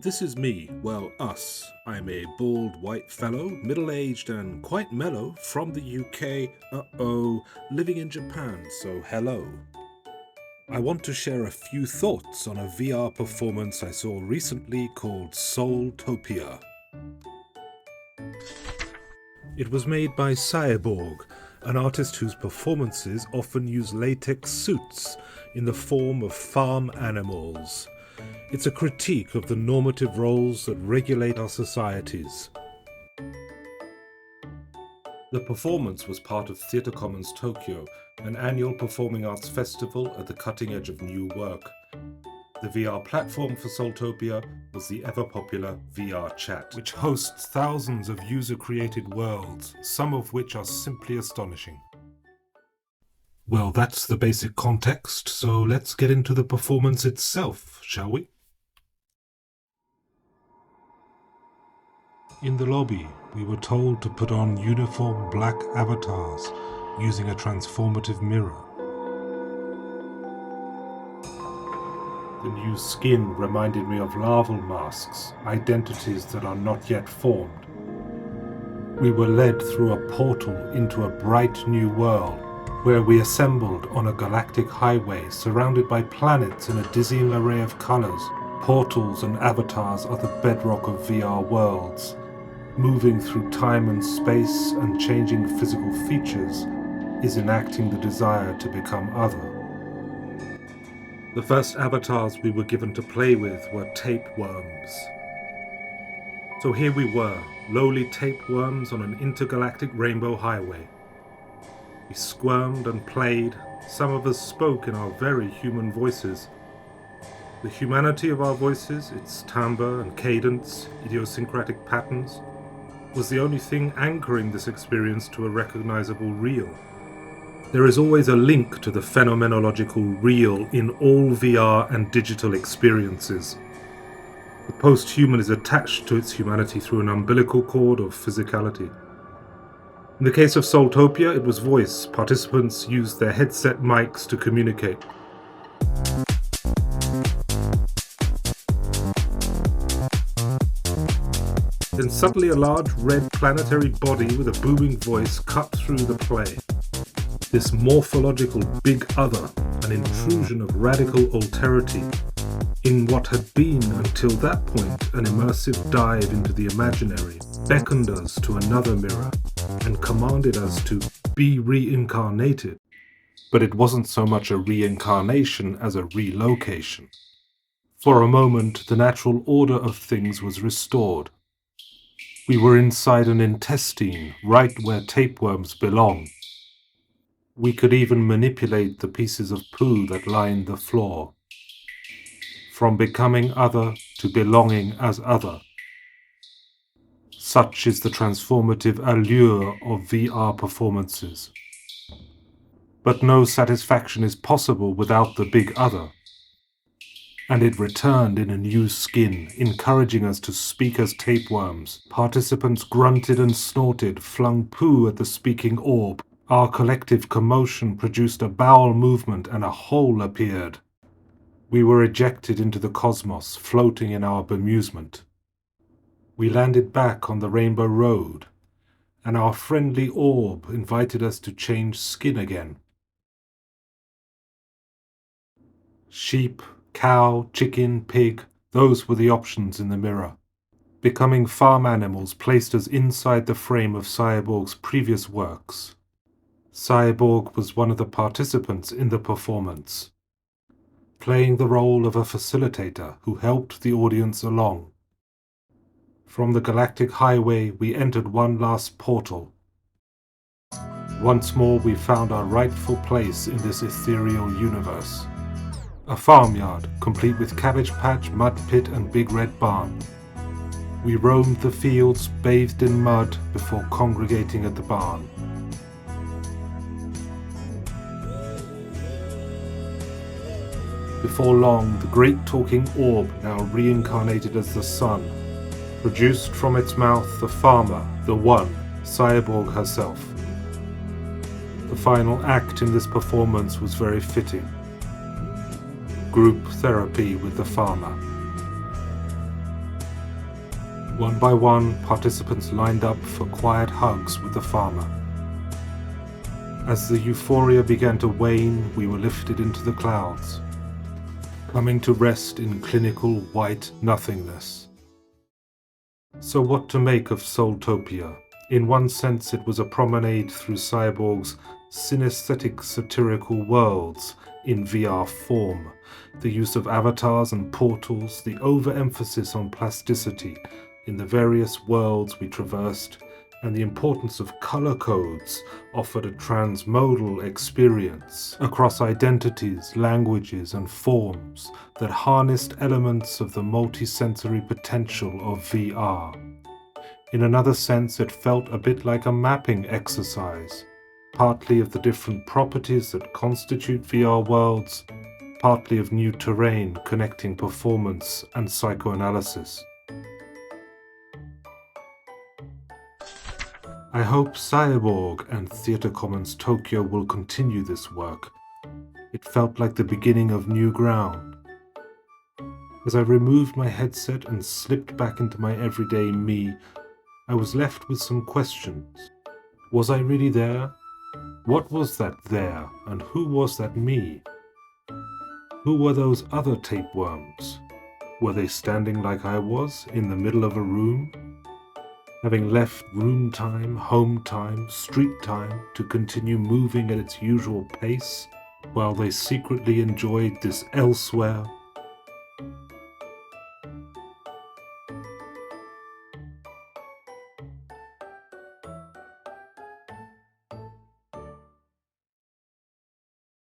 This is me, well, us. I'm a bald white fellow, middle-aged and quite mellow, from the UK, living in Japan, so hello. I want to share a few thoughts on a VR performance I saw recently called Soultopia. It was made by Saeborg, an artist whose performances often use latex suits in the form of farm animals. It's a critique of the normative roles that regulate our societies. The performance was part of Theatre Commons Tokyo, an annual performing arts festival at the cutting edge of new work. The VR platform for Soultopia was the ever-popular VR Chat, which hosts thousands of user-created worlds, some of which are simply astonishing. Well, that's the basic context, so let's get into the performance itself, shall we? In the lobby, we were told to put on uniform black avatars using a transformative mirror. The new skin reminded me of larval masks, identities that are not yet formed. We were led through a portal into a bright new world, where we assembled on a galactic highway surrounded by planets in a dizzying array of colors. Portals and avatars are the bedrock of VR worlds. Moving through time and space and changing physical features is enacting the desire to become other. The first avatars we were given to play with were tapeworms. So here we were, lowly tapeworms on an intergalactic rainbow highway. We squirmed and played. Some of us spoke in our very human voices. The humanity of our voices, its timbre and cadence, idiosyncratic patterns, was the only thing anchoring this experience to a recognizable real. There is always a link to the phenomenological real in all VR and digital experiences. The post-human is attached to its humanity through an umbilical cord of physicality. In the case of Soultopia, it was voice. Participants used their headset mics to communicate. Then suddenly a large red planetary body with a booming voice cut through the play. This morphological big other, an intrusion of radical alterity in what had been until that point an immersive dive into the imaginary, beckoned us to another mirror and commanded us to be reincarnated. But it wasn't so much a reincarnation as a relocation. For a moment, the natural order of things was restored. We were inside an intestine, right where tapeworms belong. We could even manipulate the pieces of poo that lined the floor. From becoming other to belonging as other. Such is the transformative allure of VR performances. But no satisfaction is possible without the big other. And it returned in a new skin, encouraging us to speak as tapeworms. Participants grunted and snorted, flung poo at the speaking orb. Our collective commotion produced a bowel movement and a hole appeared. We were ejected into the cosmos, floating in our bemusement. We landed back on the Rainbow Road, and our friendly orb invited us to change skin again. Sheep, cow, chicken, pig, those were the options in the mirror. Becoming farm animals placed us inside the frame of Saeborg's previous works. Saeborg was one of the participants in the performance, playing the role of a facilitator who helped the audience along. From the galactic highway, we entered one last portal. Once more, we found our rightful place in this ethereal universe. A farmyard, complete with cabbage patch, mud pit and big red barn. We roamed the fields, bathed in mud, before congregating at the barn. Before long, the great talking orb, now reincarnated as the sun, produced from its mouth the farmer, the one, Saeborg herself. The final act in this performance was very fitting. Group therapy with the farmer. One by one, participants lined up for quiet hugs with the farmer. As the euphoria began to wane, we were lifted into the clouds, coming to rest in clinical white nothingness. So what to make of Soultopia? In one sense, it was a promenade through Saeborg's synesthetic satirical worlds in VR form. The use of avatars and portals, the overemphasis on plasticity in the various worlds we traversed, and the importance of color codes offered a transmodal experience across identities, languages, and forms that harnessed elements of the multisensory potential of VR. In another sense, it felt a bit like a mapping exercise, partly of the different properties that constitute VR worlds, partly of new terrain connecting performance and psychoanalysis. I hope Saeborg and Theatre Commons Tokyo will continue this work. It felt like the beginning of new ground. As I removed my headset and slipped back into my everyday me, I was left with some questions. Was I really there? What was that there, and who was that me? Who were those other tapeworms? Were they standing like I was, in the middle of a room? Having left room time, home time, street time to continue moving at its usual pace, while they secretly enjoyed this elsewhere,